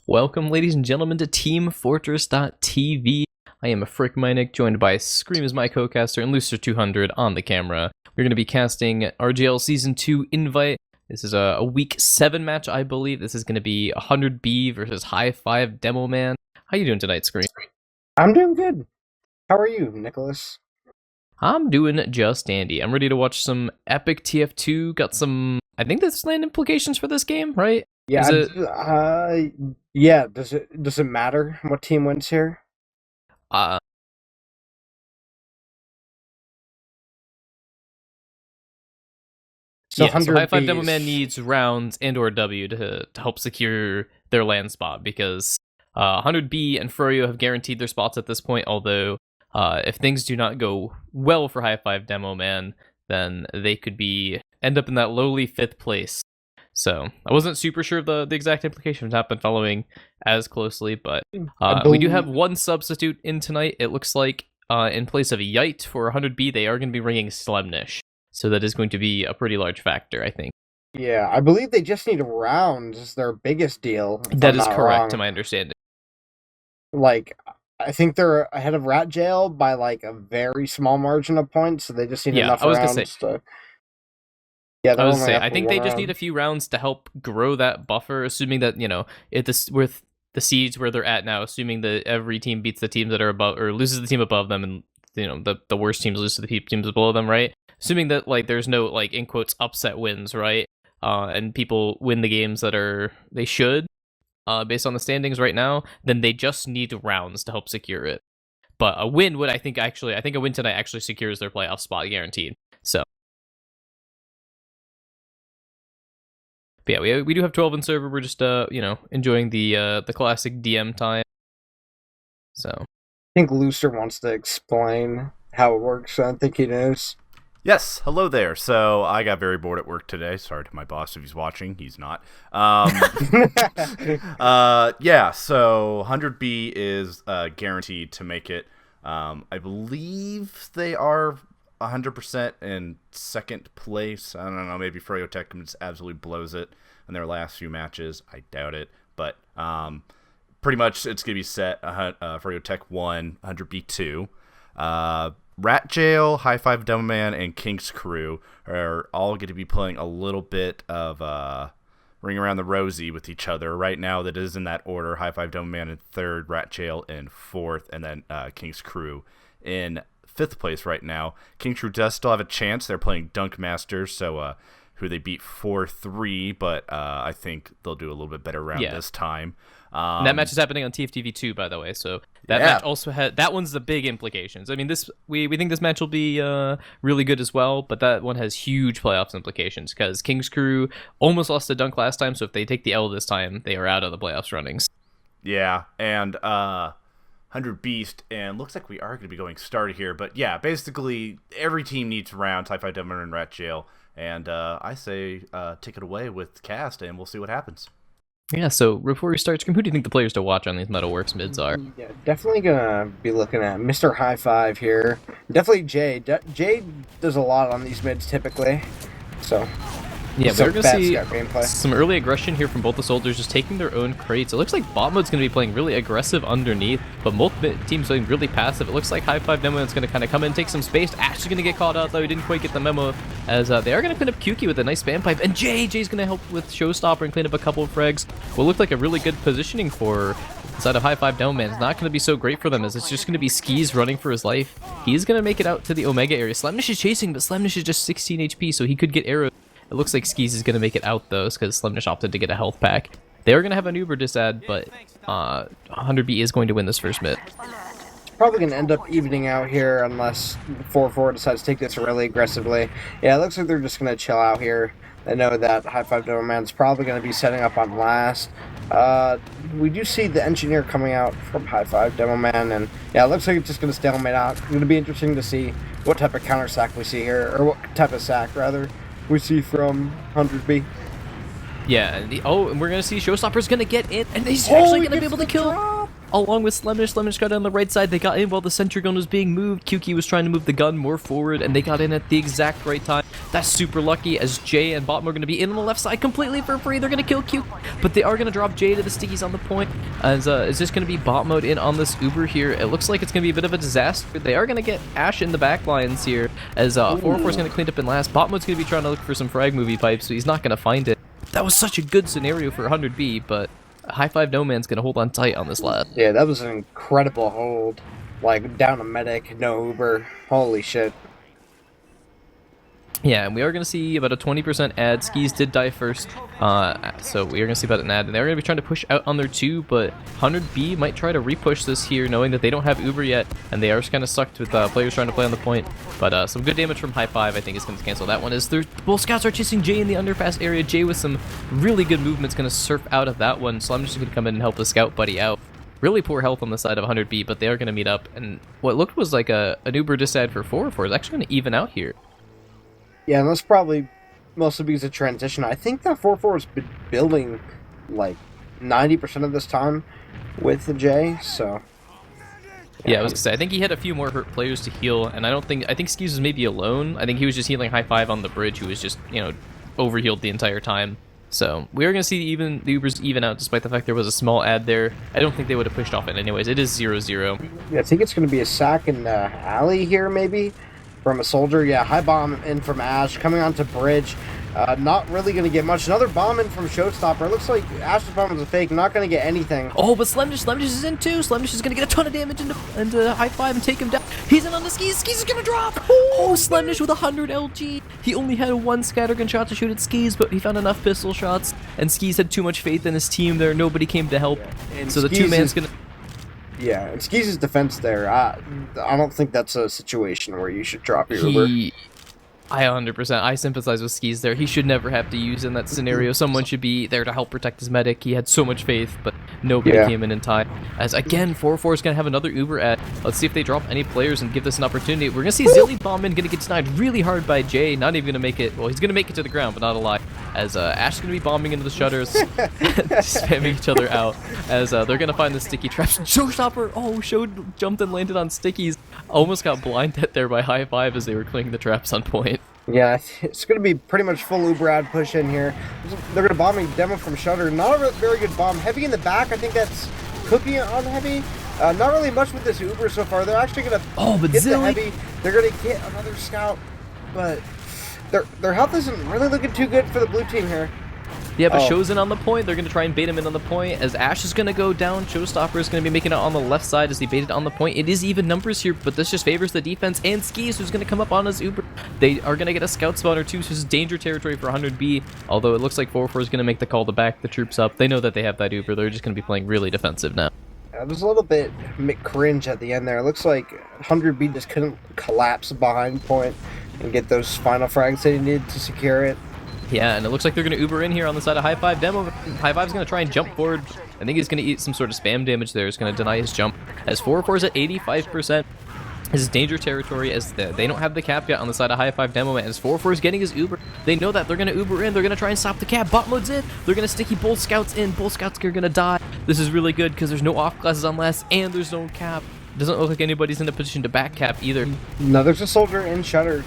Welcome, ladies and gentlemen, to teamfortress.tv. I am a FrickMyNick, joined by Scream as my co-caster and Looser200 on the camera. We're going to be casting RGL Season 2 Invite. This is a Week 7 match, I believe. This is going to be 100B versus Highfive Demoman. How you doing tonight, Scream? I'm doing good. How are you, Nicholas? I'm doing just dandy. I'm ready to watch some epic TF2. Got some, I think there's land implications for this game, right? Yeah, yeah. Does it matter what team wins here? So Highfive Demoman needs rounds and or W to help secure their land spot, because 100B and Froyo have guaranteed their spots at this point, although if things do not go well for Highfive Demoman, then they could end up in that lowly 5th place. So I wasn't super sure of the exact implications. I've been following as closely, but we do have one substitute in tonight. It looks like in place of Yite for 100B, they are going to be bringing Slemnish. So that is going to be a pretty large factor, I think. Yeah, I believe they just need rounds is their biggest deal. That is correct, to my understanding. Like, I think they're ahead of RGL by like a very small margin of points, so they just need enough rounds to... Yeah, I think they just need a few rounds to help grow that buffer, assuming that, with the seeds where they're at now, assuming that every team beats the teams that are above, or loses the team above them, and the worst teams lose to the teams below them, right? Assuming that there's no in quotes upset wins, right? And people win the games that they should, based on the standings right now, then they just need rounds to help secure it. But a win would, I think a win tonight actually secures their playoff spot guaranteed. So. But yeah, we do have 12 in server. We're just enjoying the classic DM time. So I think Looser wants to explain how it works. I think he knows. Yes, hello there. So I got very bored at work today. Sorry to my boss if he's watching. He's not. Yeah, so 100B is guaranteed to make it. I believe they are 100% in second place. I don't know, maybe Froyo Tech just absolutely blows it in their last few matches. I doubt it, but pretty much it's going to be set. Froyo Tech 1, 100B 2. Rat Jail, Highfive Demoman, and King's Crew are all going to be playing a little bit of Ring Around the Rosie with each other. Right now, that is in that order. Highfive Demoman in 3rd, Rat Jail in 4th, and then King's Crew in 5th place right now. King's Crew does still have a chance. They're playing Dunk Masters, so who they beat 4-3, but I think they'll do a little bit better round this time. And that match is happening on TFTV 2, by the way. So that match also that one's the big implications. I mean, we think this match will be really good as well, but that one has huge playoffs implications because King's Crew almost lost to Dunk last time. So if they take the L this time, they are out of the playoffs runnings. Yeah, and 100 Beast, and looks like we are going to be going started here. But yeah, basically every team needs rounds. Highfive Demoman and Rat Jail, and I say take it away with cast, and we'll see what happens. Yeah, so before we start, who do you think the players to watch on these Metalworks mids are? Yeah, definitely gonna be looking at Mr. Highfive here. Definitely Jay. Jay does a lot on these mids typically, so... Yeah, we're going to see some early aggression here from both the soldiers, just taking their own crates. It looks like bot mode's going to be playing really aggressive underneath, but both teams playing really passive. It looks like Highfive Demoman is going to kind of come in and take some space. Actually going to get caught out, though. He didn't quite get the memo, as they are going to clean up Kuki with a nice spam pipe, and Jay's going to help with Showstopper and clean up a couple of frags. What looked like a really good positioning for the side of Highfive Demoman. It's not going to be so great for them, as it's just going to be Skis running for his life. He's going to make it out to the Omega area. Slemnish is chasing, but Slemnish is just 16 HP, so he could get arrows. It looks like Skis is going to make it out, though, because Slemnish opted to get a health pack. They are going to have an Uber disad, but 100B is going to win this first mid. It's probably going to end up evening out here unless 4-4 decides to take this really aggressively. Yeah, it looks like they're just going to chill out here. They know that Highfive Demoman is probably going to be setting up on last. We do see the engineer coming out from Highfive Demoman, and yeah, it looks like it's just going to stalemate out. It's going to be interesting to see what type of counter sack we see here, or what type of sack, rather, we see from 100B. Yeah, and we're going to see Showstopper's going to get in, and he's actually going to be able to kill. along with Slemnish. Slemnish got on the right side. They got in while the sentry gun was being moved. QQ was trying to move the gun more forward, and they got in at the exact right time. That's super lucky, as Jay and Bottom are going to be in on the left side completely for free. They're going to kill Q, but they are going to drop Jay to the stickies on the point. As is this going to be bot mode in on this Uber here? It looks like it's going to be a bit of a disaster. They are going to get Ash in the back lines here, as 404 is going to clean up in last. Bot mode's going to be trying to look for some frag movie pipes, so he's not going to find it. That was such a good scenario for 100B, but Highfive Demoman's going to hold on tight on this lad. Yeah, that was an incredible hold. Like, down a medic, no Uber. Holy shit. Yeah, and we are going to see about a 20% ad. Skis did die first, so we are going to see about an ad. And they're going to be trying to push out on their 2, but 100B might try to repush this here, knowing that they don't have Uber yet, and they are just kind of sucked with players trying to play on the point. But some good damage from Highfive, I think, is going to cancel that one. As both scouts are chasing Jay in the underpass area. Jay with some really good movements going to surf out of that one, so I'm just going to come in and help the scout buddy out. Really poor health on the side of 100B, but they are going to meet up, and what looked was like an Uber disad for 404 is actually going to even out here. Yeah, and that's probably mostly because of transition. I think that 4-4 has been building like 90% of this time with the J, so... Yeah, I was gonna say, I think he had a few more hurt players to heal, and I think Skis was maybe alone. I think he was just healing Highfive on the bridge, who was just, overhealed the entire time. So, we are going to see the Ubers even out, despite the fact there was a small ad there. I don't think they would have pushed off it anyways. It is 0-0. Yeah, I think it's going to be a sack in the alley here, maybe? From a soldier, yeah, high bomb in from Ash, coming onto bridge, not really going to get much. Another bomb in from Showstopper. It looks like Ash's bomb was a fake, not going to get anything. Oh, but Slemdish is in too. Slemdish is going to get a ton of damage into Highfive and take him down. He's in on the Skis. Skis is going to drop. Oh, Slemdish with 100 LG. He only had one scattergun shot to shoot at Skis, but he found enough pistol shots, and Skis had too much faith in his team there. Nobody came to help. Yeah. So the two-man's going to... Yeah, and Skis' defense there, I don't think that's a situation where you should drop your Uber. I 100%. I sympathize with Skis there. He should never have to use in that scenario. Someone should be there to help protect his medic. He had so much faith, but nobody came in time. As again, 4-4 is going to have another Uber ad. Let's see if they drop any players and give this an opportunity. We're going to see Zilly Bombman going to get denied really hard by Jay. Not even going to make it. Well, he's going to make it to the ground, but not alive. As Ash is going to be bombing into the shutters, spamming each other out. As they're going to find the sticky traps. Showstopper, jumped and landed on stickies. Almost got blinded there by Highfive as they were clearing the traps on point. Yeah, it's going to be pretty much full Uber ad push in here. They're going to bombing Demo from Shutter. Not a very good bomb. Heavy in the back. I think that's Cookie on Heavy. Not really much with this Uber so far. They're actually going to get the Heavy. They're going to get another scout, but their health isn't really looking too good for the blue team here. Yeah, but Show's in on the point. They're going to try and bait him in on the point. As Ash is going to go down, Showstopper is going to be making it on the left side as he baited on the point. It is even numbers here, but this just favors the defense. And Skis, who's going to come up on his Uber. They are going to get a scout spawn or two, so this is danger territory for 100B. Although it looks like 4-4 is going to make the call to back the troops up. They know that they have that Uber. They're just going to be playing really defensive now. It was a little bit cringe at the end there. It looks like 100B just couldn't collapse behind point and get those final frags that he needed to secure it. Yeah, and it looks like they're going to Uber in here on the side of Highfive. Highfive's going to try and jump forward. I think he's going to eat some sort of spam damage there. He's going to deny his jump. As 4-4 is at 85%. This is danger territory as they don't have the cap yet on the side of Highfive Demoman. As 4-4 is getting his Uber. They know that they're going to Uber in. They're going to try and stop the cap. Bot mode's in. They're going to sticky both scouts in. Both scouts are going to die. This is really good because there's no off classes on last and there's no cap. Doesn't look like anybody's in a position to back cap either. No, there's a soldier in Shutter.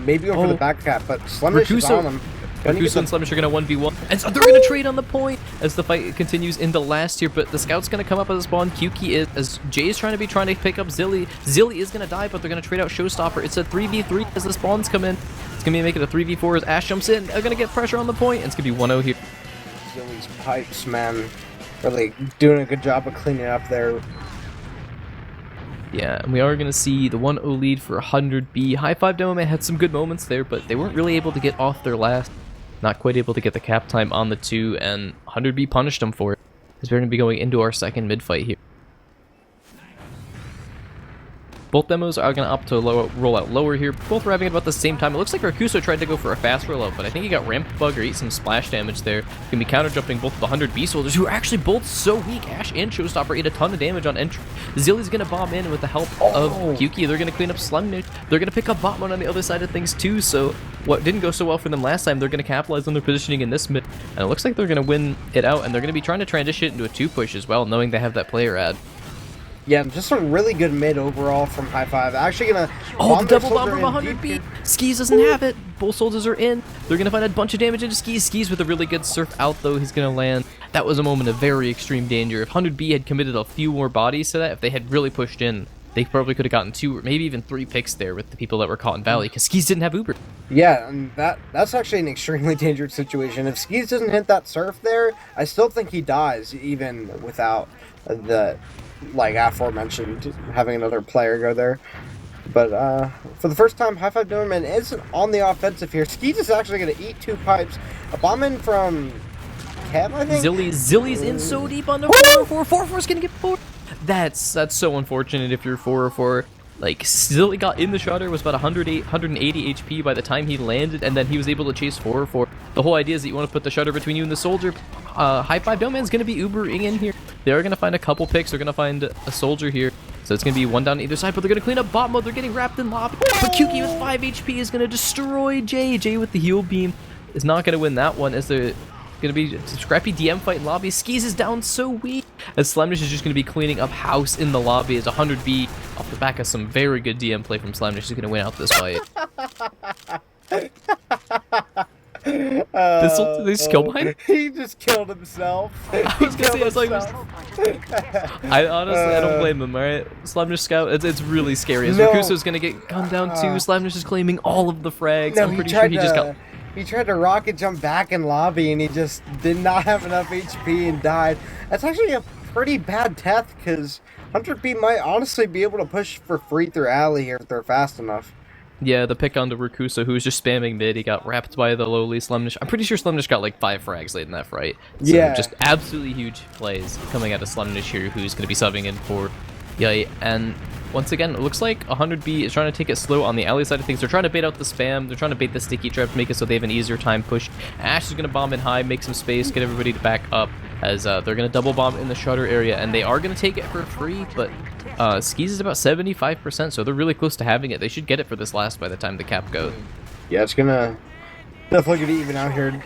Maybe over the back cap, but Slemdish is on him. Rakuso and Slemdish are going to 1v1, and so they're going to trade on the point as the fight continues into last here, but the scout's going to come up as a spawn. QQ is, as Jay is trying to pick up Zilly. Zilly is going to die, but they're going to trade out Showstopper. It's a 3v3 as the spawns come in. It's going to be making a 3v4 as Ash jumps in. They're going to get pressure on the point, and it's going to be 1-0 here. Zilly's pipes, man. Really doing a good job of cleaning up there. Yeah, and we are going to see the 1-0 lead for 100B. Highfive Demoman had some good moments there, but they weren't really able to get off their last. Not quite able to get the cap time on the 2, and 100B punished them for it. As we're going to be going into our second mid-fight here. Both demos are going to opt to roll out lower here. Both arriving at about the same time. It looks like Rakuso tried to go for a fast rollout, but I think he got ramp bug or ate some splash damage there. Going to be counter-jumping both the 100B soldiers, who are actually both so weak. Ash and Showstopper ate a ton of damage on entry. Zilly's going to bomb in with the help of QQ. They're going to clean up Slemnick. They're going to pick up Botman on the other side of things too, so what didn't go so well for them last time, they're going to capitalize on their positioning in this mid, and it looks like they're going to win it out, and they're going to be trying to transition into a 2-push as well, knowing they have that player ad. Yeah, just a really good mid overall from Highfive. Actually gonna the double bomb from 100B. Skis doesn't have it. Both soldiers are in. They're gonna find a bunch of damage into Skis. Skis with a really good surf out though. He's gonna land. That was a moment of very extreme danger. If 100B had committed a few more bodies to that, if they had really pushed in, they probably could have gotten 2 or maybe even 3 picks there with the people that were caught in Valley, because Skis didn't have Uber. Yeah, and that's actually an extremely dangerous situation. If Skis doesn't hit that surf there, I still think he dies even without the, like aforementioned, having another player go there. But for the first time, Highfive Demoman is on the offensive here. Skis is actually going to eat 2 pipes. A bomb in from Cam, I think? Zilly's in so deep on the 404. 404's going to get 4. That's so unfortunate if you're 404. Like, Zilly got in the shutter, was about 180 HP by the time he landed, and then he was able to chase 404. The whole idea is that you want to put the shutter between you and the soldier. Highfive Demoman's going to be Ubering in here. They are going to find a couple picks. They're going to find a soldier here. So it's going to be 1 down either side, but they're going to clean up bot mode. They're getting wrapped in lobby. But Kyuki with 5 HP is going to destroy Jay. Jay with the heal beam is not going to win that one, as they're going to be a scrappy DM fight in lobby. Skis is down so weak, as Slamnish is just going to be cleaning up house in the lobby, as 100B off the back of some very good DM play from Slamnish is going to win out this fight. This kill behind? He just killed himself. I was gonna say, I was like, I honestly, I don't blame him, alright? Slamnish Scout, it's really scary. As Rakuso's gonna get gunned down too, Slamnish is claiming all of the frags. No, I'm pretty sure he just got... He tried to rocket jump back in lobby and he just did not have enough HP and died. That's actually a pretty bad death, because 100B might honestly be able to push for free through alley here if they're fast enough. Yeah, the pick onto Rakuso, who was just spamming mid. He got wrapped by the lowly Slamnish. I'm pretty sure Slamnish got like 5 frags late in that fight. So yeah. Just absolutely huge plays coming out of Slamnish here, who's going to be subbing in for Yay. And once again, it looks like 100B is trying to take it slow on the alley side of things. They're trying to bait out the spam. They're trying to bait the sticky trap to make it so they have an easier time push. Ash is going to bomb in high, make some space, get everybody to back up, as they're going to double bomb in the shutter area, and they are going to take it for free, but Skis is about 75%, so they're really close to having it. They should get it for this last by the time the cap goes. Yeah, it's going to definitely get even out here.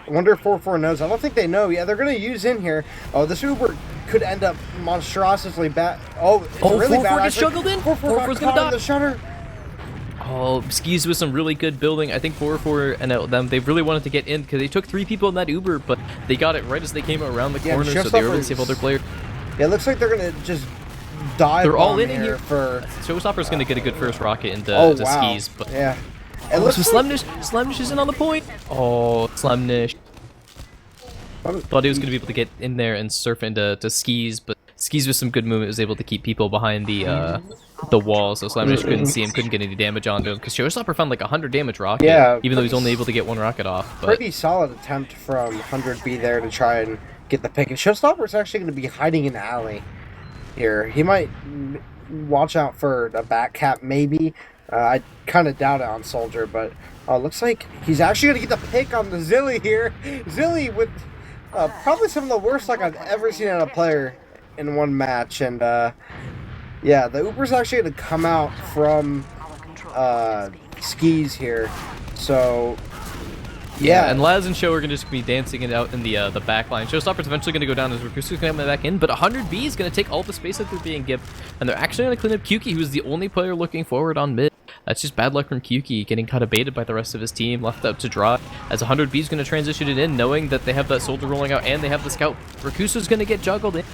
I wonder if 4-4 knows. I don't think they know. Yeah, they're going to use in here. Oh, this Uber could end up monstrosely bad. Oh, it's really bad. 4-4 gets juggled in. 4-4's going to die. The shutter. Oh, Skis with some really good building. I think 4-4 and them, they really wanted to get in because they took 3 people in that Uber, but they got it right as they came around the corner, so they were able to save all their players. Yeah, it looks like they're going to just dive. They're all in here. For Showstopper's going to get a good first rocket into Skis. But yeah. It looks so Slamnish is in on the point. Oh, Slamnish. Thought he was going to be able to get in there and surf into Skis, but Skis with some good movement was able to keep people behind the wall, so Slamnish couldn't see him, couldn't get any damage onto him, because Showstopper found like 100 damage rocket, even though he's only able to get 1 rocket off. But pretty solid attempt from 100B there to try and get the pick. And Showstopper's actually going to be hiding in alley here. He might watch out for a back cap, maybe. I kind of doubt it on Soldier, but looks like he's actually going to get the pick on the Zilly here. Zilly with probably some of the worst luck I've ever seen out of a player in one match. And yeah, the Uber's actually going to come out from Skis here. So yeah, and Laz and Show are going to just be dancing it out in the back line. Showstopper's eventually going to go down as Rakusu's going to come back in, but 100B is going to take all the space that they're being given, and they're actually going to clean up Kyuki, who's the only player looking forward on mid. That's just bad luck from Kyuki, getting kind of baited by the rest of his team, left out to draw, as 100B is going to transition it in, knowing that they have that soldier rolling out and they have the scout. Rakusu's going to get juggled in.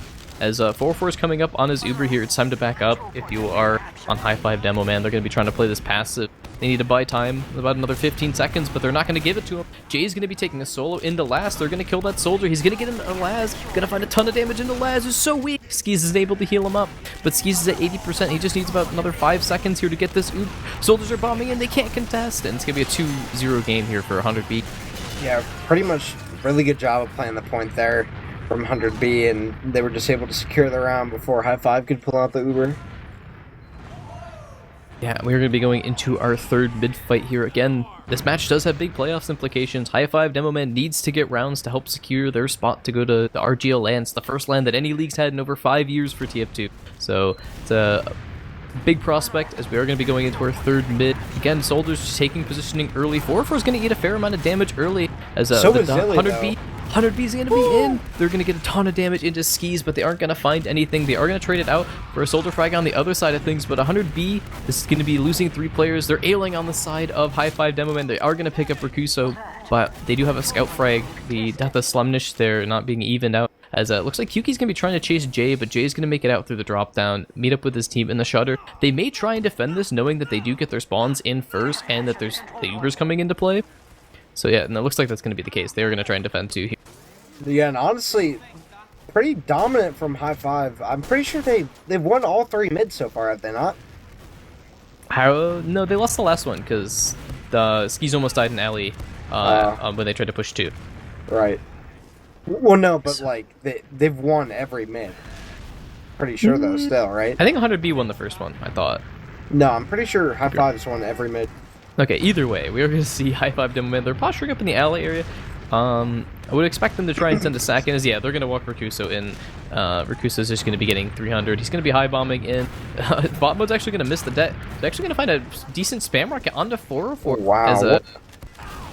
As 4-4 is coming up on his Uber here, it's time to back up. If you are on Highfive Demoman, they're going to be trying to play this passive. They need to buy time, about another 15 seconds, but they're not going to give it to him. Jay's going to be taking a solo into Laz. They're going to kill that soldier. He's going to get into Laz. Going to find a ton of damage into Laz, who's so weak. Skis is able to heal him up, but Skis is at 80%. He just needs about another 5 seconds here to get this Uber. Soldiers are bombing in. They can't contest, and it's going to be a 2-0 game here for 100B. Yeah, pretty much really good job of playing the point there from 100B, and they were just able to secure the round before Highfive could pull out the Uber. Yeah, we're going to be going into our 3rd mid fight here. Again, this match does have big playoffs implications. Highfive Demoman needs to get rounds to help secure their spot to go to the RGL LAN. It's the first LAN that any league's had in over 5 years for TF2. So it's a big prospect as we are going to be going into our third mid. Again, Soldiers just taking positioning early. 404 is going to eat a fair amount of damage early as so is Zilly, 100B is going to be in. They're going to get a ton of damage into skis, but they aren't going to find anything. They are going to trade it out for a Soldier frag on the other side of things, but 100B, this is going to be losing 3 players. They're ailing on the side of Highfive Demoman. They are going to pick up Rakuso, but they do have a scout frag. The Slumnish there not being evened out. As it looks like Kyuki's going to be trying to chase Jay, but Jay's going to make it out through the drop down, meet up with his team in the shutter. They may try and defend this, knowing that they do get their spawns in first and that there's the Ubers coming into play. So yeah, and it looks like that's going to be the case. They're going to try and defend too here. Yeah, and honestly, pretty dominant from Highfive. I'm pretty sure they've won all 3 mids so far, have they not? No, they lost the last one because the skis almost died in alley when they tried to push 2. Right. Well, no, but like they've won every mid. Pretty sure though, still, right? I think 100B won the first one. I thought. No, I'm pretty sure Highfive's won every mid. Okay, either way, we are going to see Highfive Demoman. They're posturing up in the alley area. I would expect them to try and send a sack in. Yeah, they're going to walk Rakuso in. Rakuso's just going to be getting 300. He's going to be high bombing in. Bot mode's actually going to miss the debt. He's actually going to find a decent spam rocket onto 404. Wow.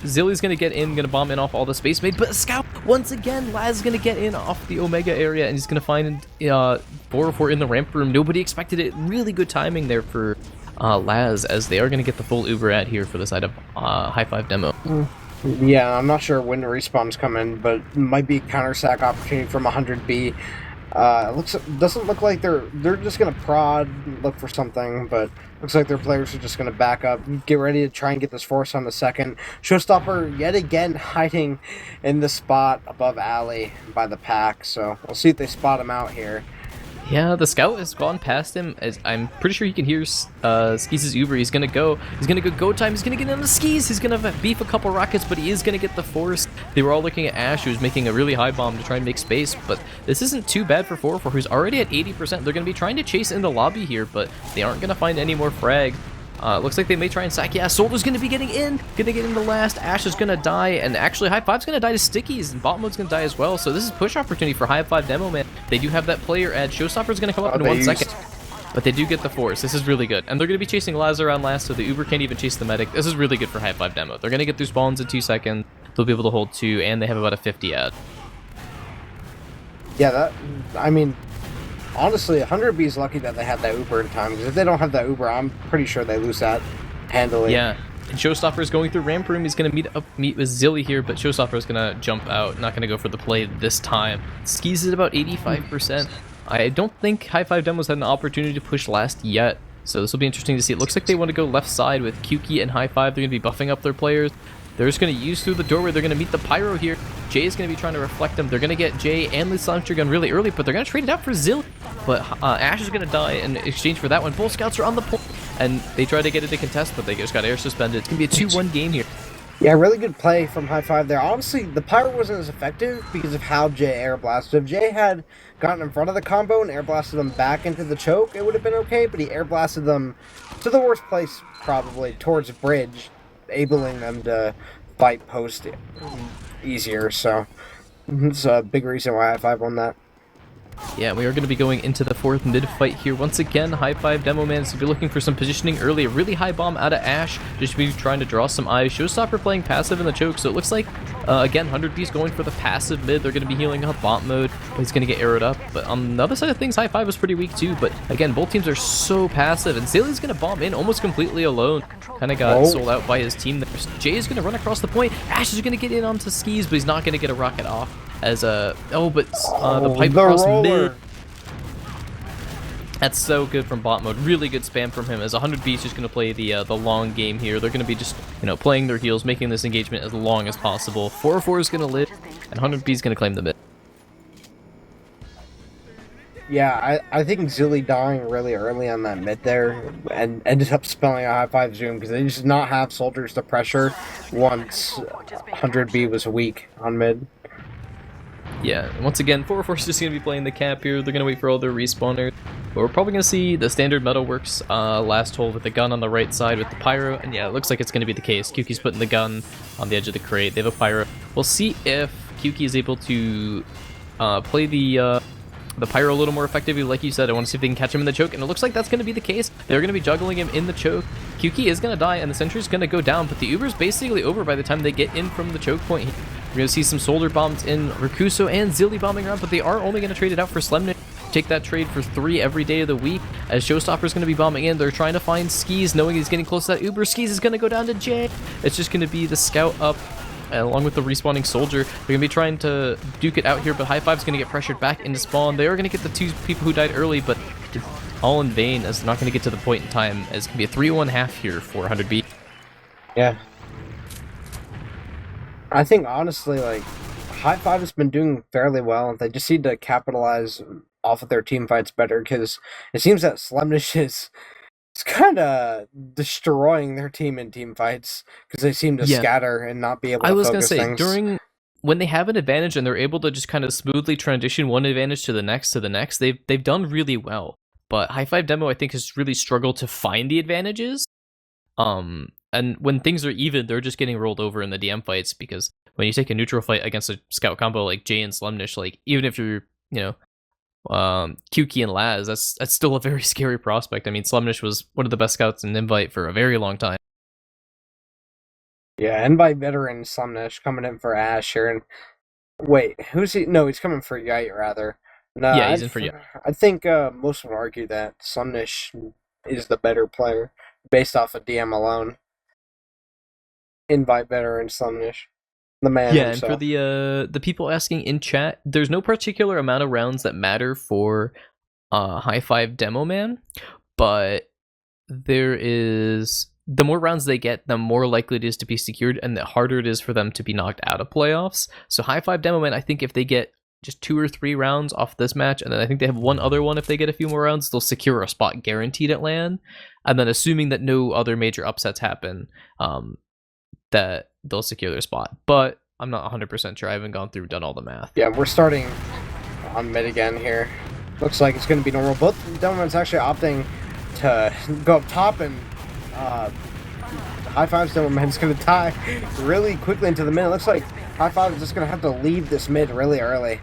Zilly's gonna get in, gonna bomb in off all the space made, but a scout once again. Laz is gonna get in off the Omega area, and he's gonna find 404 in the ramp room. Nobody expected it. Really good timing there for Laz, as they are gonna get the full Uber ad here for the side of Highfive Demo. Yeah, I'm not sure when the respawns come in, but it might be a counter sack opportunity from 100B. Doesn't look like they're just gonna prod, look for something, but looks like their players are just gonna back up, get ready to try and get this force on the second. Showstopper yet again hiding in the spot above alley by the pack, so we'll see if they spot him out here. Yeah, the scout has gone past him. As I'm pretty sure he can hear Skis' Uber. He's gonna go go time. He's gonna get on the skis. He's gonna beef a couple rockets, but he is gonna get the force. They were all looking at Ash, who's making a really high bomb to try and make space, but this isn't too bad for 404, who's already at 80%. They're gonna be trying to chase in the lobby here, but they aren't gonna find any more frag. Looks like they may try and sack. Yeah, Soldier's gonna be getting in the last. Ash is gonna die, and actually Highfive's gonna die to stickies, and bot mode's gonna die as well. So this is push opportunity for Highfive Demoman. They do have that player ad. Showstopper's gonna come up in 1 second, but they do get the force. This is really good, and they're gonna be chasing Laz around last, so the Uber can't even chase the medic. This is really good for Highfive Demo. They're gonna get through spawns in 2 seconds. They'll be able to hold 2, and they have about a 50 ad. Yeah, I mean, honestly, 100B is lucky that they had that Uber in time, because if they don't have that Uber, I'm pretty sure they lose that handily. Yeah, and Showstopper is going through ramp room. He's going to meet with Zilly here, but Showstopper is going to jump out, not going to go for the play this time. Skis at about 85%. I don't think Highfive Demo's had an opportunity to push last yet, so this will be interesting to see. It looks like they want to go left side with Kyuki and Highfive. They're going to be buffing up their players. They're just going to use through the doorway. They're going to meet the Pyro here. Jay is going to be trying to reflect them. They're going to get Jay and the Silencer Gun really early, but they're going to trade it out for Zill. But Ash is going to die in exchange for that one. Bull Scouts are on the point, and they try to get it to contest, but they just got air suspended. It's going to be a 2-1 game here. Yeah, really good play from Highfive there. Honestly, the Pyro wasn't as effective because of how Jay air blasted. If Jay had gotten in front of the combo and air blasted them back into the choke, it would have been okay, but he air blasted them to the worst place, probably, towards a bridge, enabling them to fight post easier, so it's a big reason why Highfive won that. Yeah, we are going to be going into the 4th mid fight here. Once again, Highfive Demoman is going to be looking for some positioning early. A really high bomb out of Ash, just be trying to draw some eyes. Showstopper playing passive in the choke, so it looks like, again, 100B is going for the passive mid. They're going to be healing up bot mode, but he's going to get arrowed up. But on the other side of things, Highfive was pretty weak too, but again, both teams are so passive, and Zilly's going to bomb in almost completely alone. Kind of got sold out by his team there. Jay is going to run across the point. Ash is going to get in onto skis, but he's not going to get a rocket off. As the pipe cross mid. That's so good from bot mode. Really good spam from him, as 100B is just going to play the long game here. They're going to be just, playing their heels, making this engagement as long as possible. 404 is going to live, and 100B is going to claim the mid. Yeah, I think Zilly dying really early on that mid there and ended up spelling a Highfive zoom because they just did not have soldiers to pressure once 100B was weak on mid. Yeah, and once again, 404 is just going to be playing the cap here. They're going to wait for all their respawners. But we're probably going to see the standard Metalworks last hole with the gun on the right side with the Pyro. And yeah, it looks like it's going to be the case. Kyuki's putting the gun on the edge of the crate. They have a Pyro. We'll see if Kyuki is able to play the the pyro a little more effectively. Like you said, I want to see if they can catch him in the choke, and it looks like that's going to be the case. They're going to be juggling him in the choke. Kyuki is going to die, and the sentry's going to go down, but the Uber's basically over by the time they get in from the choke point. We're going to see some soldier bombs in Rakuso and Zilly bombing around, but they are only going to trade it out for SlemNick. Take that trade for 3 every day of the week, as Showstopper's going to be bombing in. They're trying to find Skis, knowing he's getting close to that Uber. Skis is going to go down to J. It's just going to be the scout up, along with the respawning soldier. They're going to be trying to duke it out here, but Highfive's going to get pressured back into spawn. They are going to get the 2 people who died early, but all in vain, as they're not going to get to the point in time, as it can be a 3-1 half here for 100B. Yeah. I think, honestly, like, Highfive has been doing fairly well. They just need to capitalize off of their team fights better, because it seems that SlemNick is kind of destroying their team in team fights, because they seem to scatter and not be able to focus things. I was going to say, when they have an advantage and they're able to just kind of smoothly transition one advantage to the next, they've done really well. But Highfive Demo, I think, has really struggled to find the advantages. And when things are even, they're just getting rolled over in the DM fights, because when you take a neutral fight against a scout combo like Jay and SlemNick, like, even if you're, Kyuki and Laz, that's still a very scary prospect. I mean, SlemNick was one of the best scouts in Invite for a very long time. Yeah, Invite veteran SlemNick coming in for Ash here. And wait, who's he? No, he's coming for Yite, rather. No, yeah, he's in for Yite. I think most would argue that SlemNick is the better player based off of DM alone. Invite veteran SlemNick. The man himself. And for the people asking in chat, there's no particular amount of rounds that matter for Highfive Demoman, but there is, the more rounds they get, the more likely it is to be secured, and the harder it is for them to be knocked out of playoffs. So Highfive Demoman, I think if they get just 2 or 3 rounds off this match, and then I think they have one other one if they get a few more rounds, they'll secure a spot guaranteed at LAN. And then assuming that no other major upsets happen, that they'll secure their spot. But I'm not 100% sure. I haven't done all the math. Yeah, we're starting on mid again here. Looks like it's going to be normal. Both Demoman's actually opting to go up top, and Highfive's Demoman's going to die really quickly into the mid. It looks like Highfive is just going to have to leave this mid really early.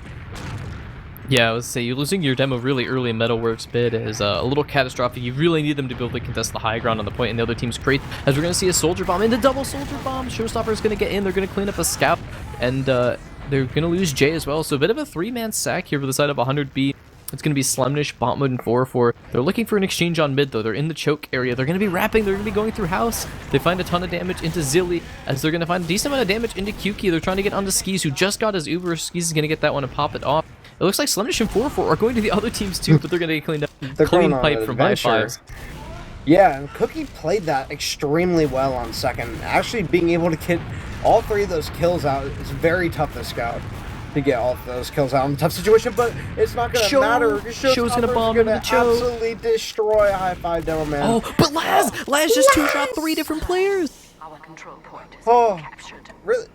Yeah, I was say, losing your demo really early in Metalworks mid is a little catastrophic. You really need them to be able to contest the high ground on the point in the other team's crate, as we're going to see a soldier bomb into double soldier bomb. Showstopper is going to get in. They're going to clean up a scout, and they're going to lose Jay as well. So a bit of a 3-man sack here for the side of 100B. It's going to be SlemNick, bot mode, and 4-4. They're looking for an exchange on mid, though. They're in the choke area. They're going to be wrapping. They're going to be going through house. They find a ton of damage into Zilly, as they're going to find a decent amount of damage into Kyuki. They're trying to get onto Skis, who just got his Uber. Skis is going to get that one and pop it off. It looks like SlemNick and 4-4 are going to the other teams too, but they're going to get cleaned up. Clean pipe from Highfive. Yeah, and Cookie played that extremely well on second. Actually being able to get all 3 of those kills out is very tough to scout. To get all of those kills out in a tough situation, but it's not going to matter. Show's going to bomb into the choke. Absolutely destroy Highfive Demoman. Oh, but Laz just 2-shot 3 different players. Our control point is captured. Really?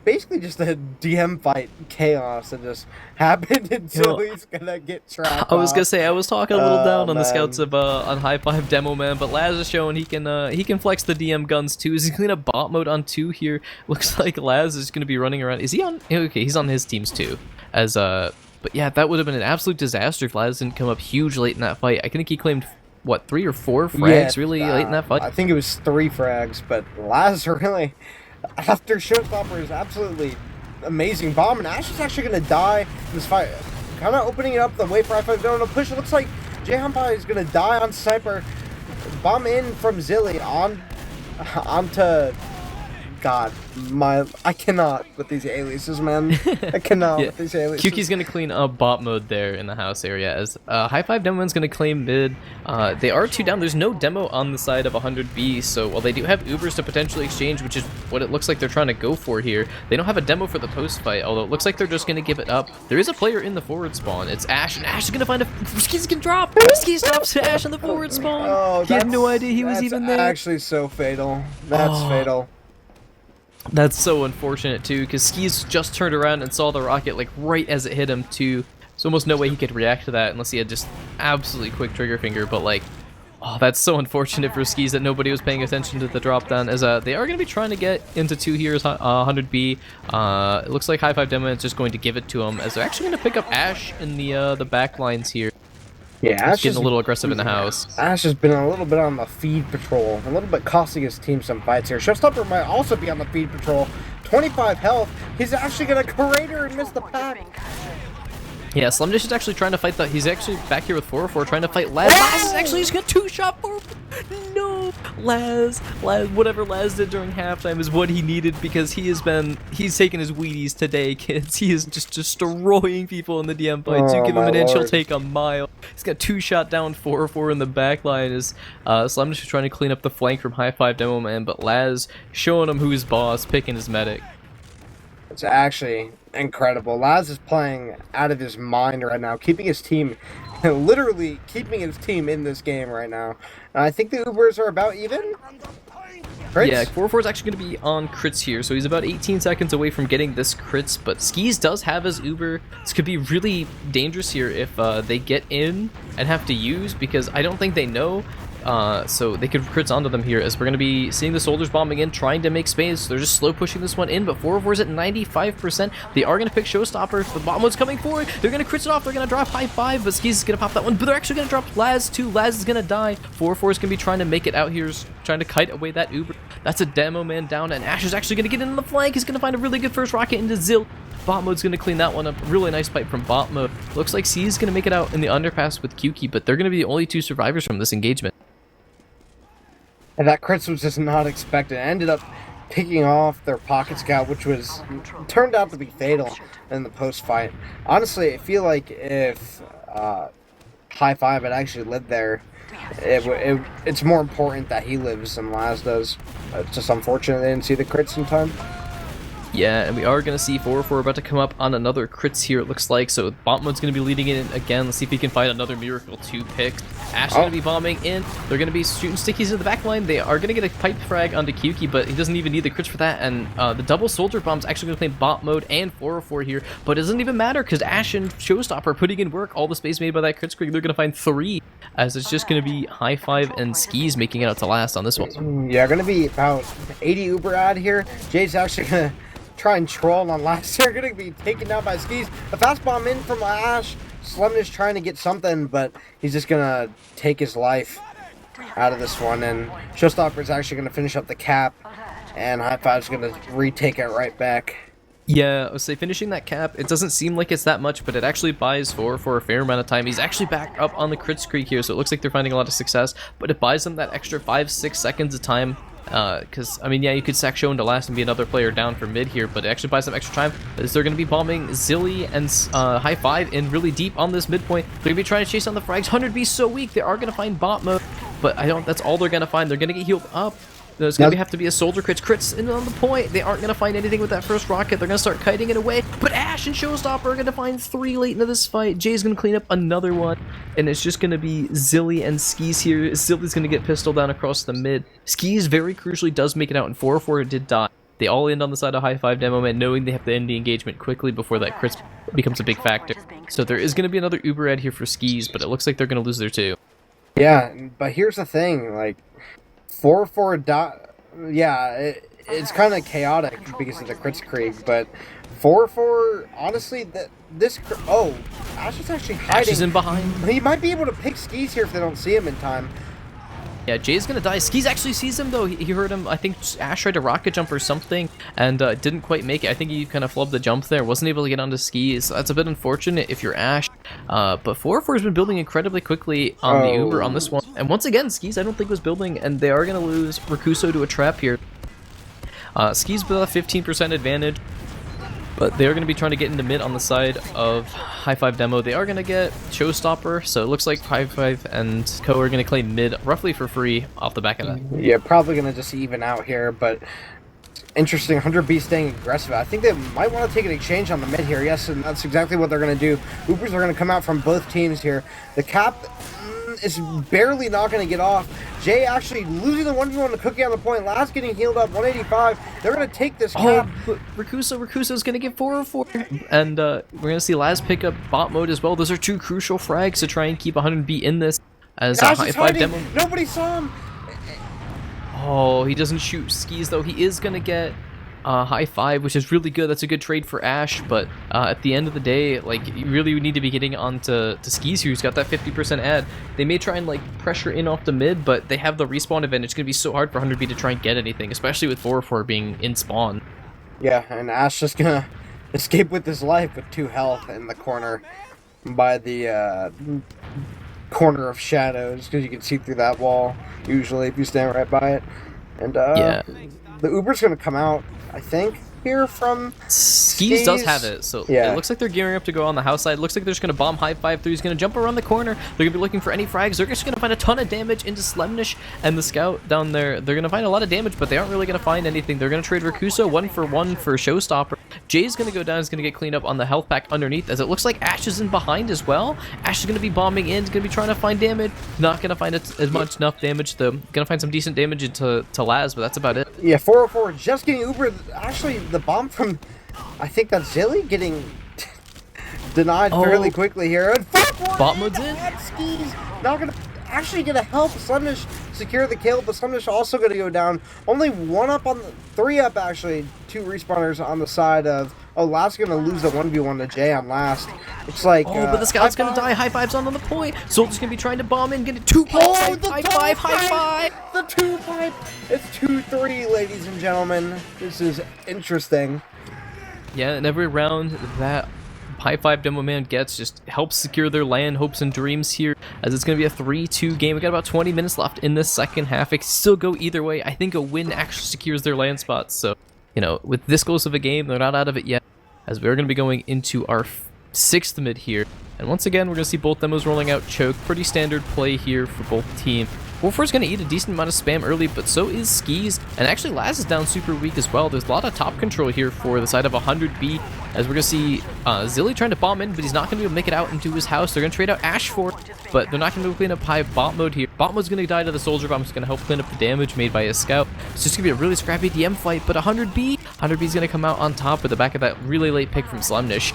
Basically just a DM fight chaos that just happened until he's gonna get trapped. I was gonna say, I was talking a little down on the scouts of on Highfive Demoman, but Laz is showing he can flex the DM guns too. Is he clean up bot mode on 2 here? Looks like Laz is gonna be running around. Is he on? Okay, he's on his teams too. As but yeah, that would have been an absolute disaster if Laz didn't come up huge late in that fight. I think he claimed what, 3 or 4 frags really late in that fight. I think it was 3 frags, but Laz really, after Showstopper, is absolutely amazing bomb, and Ash is actually going to die in this fight. Kind of opening it up the way for Highfive going to push. It looks like J-Hampai is going to die on Sniper. Bomb in from Zilly onto... God, I cannot with these aliases, man. I cannot with these aliases. Kyuki's going to clean up bot mode there in the house area, as Highfive Demoman's going to claim mid. They are 2 down. There's no demo on the side of 100B, so while they do have Ubers to potentially exchange, which is what it looks like they're trying to go for here, they don't have a demo for the post fight, although it looks like they're just going to give it up. There is a player in the forward spawn. It's Ash, and Ash is going to find a... Skis can drop! Skis drops to Ash in the forward spawn! Oh, he had no idea he was even there. That's actually so fatal. That's fatal. That's so unfortunate too, because Skis just turned around and saw the rocket like right as it hit him too. There's almost no way he could react to that unless he had just absolutely quick trigger finger, but like, Oh, that's so unfortunate for Skis that nobody was paying attention to the drop down, as they are going to be trying to get into 2 here as 100B. It looks like Highfive Demoman is just going to give it to him, as they're actually going to pick up Ash in the back lines here. Yeah, Ash getting a little aggressive in the house. Ash has been a little bit on the feed patrol, a little bit costing his team some fights here. Showstopper might also be on the feed patrol. 25 health. He's actually going to crater and miss the pack. Yeah, Slumdish is actually trying to fight he's actually back here with 404 trying to fight Laz. Laz is actually just got 2-shot 4. No! Laz, whatever Laz did during halftime is what he needed, because he's taking his Wheaties today, kids. He is just destroying people in the DM fights. You give him an inch, he'll take a mile. He's got 2-shot down 404 in the back line as Slumdish is trying to clean up the flank from Highfive Demoman, but Laz showing him who's boss, picking his medic. It's actually incredible. Laz is playing out of his mind right now, keeping his team, literally keeping his team in this game right now. And I think the Ubers are about even. Crits? Yeah, 404 is actually going to be on crits here, so he's about 18 seconds away from getting this crits, but Skis does have his Uber. This could be really dangerous here if they get in and have to use, because I don't think they know. So they could crits onto them here, as we're going to be seeing the soldiers bombing in, trying to make space. They're just slow pushing this one in, but 404 is at 95%. They are going to pick Showstopper. The bomb mode's coming forward. They're going to crits it off. They're going to drop Highfive, but Skis is going to pop that one. But they're actually going to drop Laz too. Laz is going to die. 404 is going to be trying to make it out here, trying to kite away that Uber. That's a Demoman down, and Ash is actually going to get in the flank. He's going to find a really good first rocket into Zil. Bot mode's going to clean that one up. Really nice fight from bot mode. Looks like C is going to make it out in the underpass with Kyuki, but they're going to be the only 2 survivors from this engagement. And that crits was just not expected. It ended up picking off their pocket scout, which turned out to be fatal in the post-fight. Honestly, I feel like if Highfive had actually lived there, it's more important that he lives than Laz does. It's just unfortunate they didn't see the crits in time. Yeah, and we are going to see 404 about to come up on another crits here, it looks like. So bot mode's going to be leading in again. Let's see if he can find another Miracle 2 pick. Ash is going to be bombing in. They're going to be shooting stickies in the back line. They are going to get a pipe frag onto Kyuki, but he doesn't even need the crits for that. And the double soldier bomb's actually going to play bot mode and 404 here, but it doesn't even matter because Ash and Showstopper are putting in work. All the space made by that crit screen, they're going to find 3, as it's just going to be Highfive and Skis making it out to last on this one. Yeah, going to be about 80 Uber ad here. Jay's actually going to try and troll on last. They're going to be taken down by Skis. A fast bomb in from Ash. Slumdish trying to get something, but he's just going to take his life out of this one. And Showstopper is actually going to finish up the cap, and Highfive's going to retake it right back. Yeah, I would say finishing that cap, it doesn't seem like it's that much, but it actually buys 4 for a fair amount of time. He's actually back up on the crit streak here, so it looks like they're finding a lot of success, but it buys them that extra 5-6 seconds of time. Because, I mean, yeah, you could sack Show into last and be another player down for mid here, but it actually buys some extra time, as they're going to be bombing Zilly and Highfive in really deep on this midpoint. They're going to be trying to chase down the frags. 100B so weak, they are going to find bot mode, but that's all they're going to find. They're going to get healed up. There's going to have to be a soldier crits in on the point. They aren't going to find anything with that first rocket. They're going to start kiting it away. But Ash and Showstopper are going to find 3 late into this fight. Jay's going to clean up another one. And it's just going to be Zilly and Skis here. Zilly's going to get pistol down across the mid. Skis very crucially does make it out, and 404 did die. They all end on the side of Highfive Demoman, knowing they have to end the engagement quickly before that crits becomes a big factor. So there is going to be another Uber ad here for Skis, but it looks like they're going to lose their 2. Yeah, but here's the thing, like, 4-4 yeah, it's kind of chaotic because of the crits creek, but 4-4, honestly, Ash is actually hiding. Ash is in behind. He might be able to pick Skis here if they don't see him in time. Yeah, Jay's gonna die. Skis actually sees him though. He heard him. I think Ash tried to rocket jump or something and didn't quite make it. I think he kind of flubbed the jump there. Wasn't able to get onto Skis. That's a bit unfortunate if you're Ash. But 404 has been building incredibly quickly on the Uber on this one. And once again, Skis I don't think was building, and they are gonna lose Rakuso to a trap here. Skis with a 15% advantage. But they are going to be trying to get into mid on the side of Highfive Demo. They are going to get Showstopper, so it looks like Highfive and Co are going to claim mid roughly for free off the back of that. Yeah, probably going to just even out here, but interesting. 100B staying aggressive. I think they might want to take an exchange on the mid here. Yes, and that's exactly what they're going to do. Ubers are going to come out from both teams here. The cap is barely not going to get off. Jay actually losing the 1v1 to Cookie on the point. Last getting healed up, 185. They're going to take this cap. But Rakuso's going to get 404. And we're going to see Laz pick up bot mode as well. Those are 2 crucial frags to try and keep 100B in this. As Ash a is Highfive hiding. demo. Nobody saw him. Oh, he doesn't shoot Skis though. He is gonna get Highfive, which is really good. That's a good trade for Ash, but at the end of the day, like, you really need to be getting on to Skis, who's got that 50% ad. They may try and like pressure in off the mid, but they have the respawn event. It's gonna be so hard for 100B to try and get anything, especially with 404 being in spawn. Yeah, and Ash just gonna escape with his life with 2 health in the corner by the corner of shadows, because you can see through that wall usually if you stand right by it. And Yeah. the Uber's gonna come out, I think, here from Skis does have it, so yeah. It looks like they're gearing up to go on the house side. Looks like they're just going to bomb Highfive through. He's going to jump around the corner. They're going to be looking for any frags. They're just going to find a ton of damage into Slemnish and the scout down there. They're going to find a lot of damage, but they aren't really going to find anything. They're going to trade Rakuso 1-for-1 for Showstopper. Jay's going to go down. He's going to get cleaned up on the health pack underneath, as it looks like Ash is in behind as well. Ash is going to be bombing in. He's going to be trying to find damage. Not going to find as much enough damage, though. Going to find some decent damage into Laz, but that's about it. Yeah, 404 just getting Uber. Actually, the bomb from, I think that's Zilly, getting denied fairly quickly here. And Bot mode's in. Skis not gonna actually gonna help Slemnish secure the kill, but Slemnish also gonna go down. Only 1 up on the 3 up actually. 2 respawners on the side of. Oh, Last gonna lose the 1v1 to Jay on Last. It's like. Oh, but the scout's gonna die. Highfive's on the point. Soldier's gonna be trying to bomb in, get a 2 pipes. Oh, the Highfive. The 2 pipe. It's 2-3, ladies and gentlemen. This is interesting. Yeah, and every round that Highfive Demoman gets just helps secure their land, hopes and dreams here, as it's going to be a 3-2 game. We got about 20 minutes left in the second half. It can still go either way. I think a win actually secures their land spots. So, you know, with this close of a game, they're not out of it yet, as we're going to be going into our 6th mid here. And once again, we're going to see both demos rolling out choke. Pretty standard play here for both teams. 4-4's going to eat a decent amount of spam early, but so is Skis. And actually, Laz is down super weak as well. There's a lot of top control here for the side of 100B, as we're going to see Zilly trying to bomb in, but he's not going to be able to make it out into his house. They're going to trade out Ash for it, but they're not going to be able to clean up high bot mode here. Bot mode's going to die to the soldier bomb. It's going to help clean up the damage made by his scout. It's just going to be a really scrappy DM fight, but 100B's going to come out on top with the back of that really late pick from Slemnish.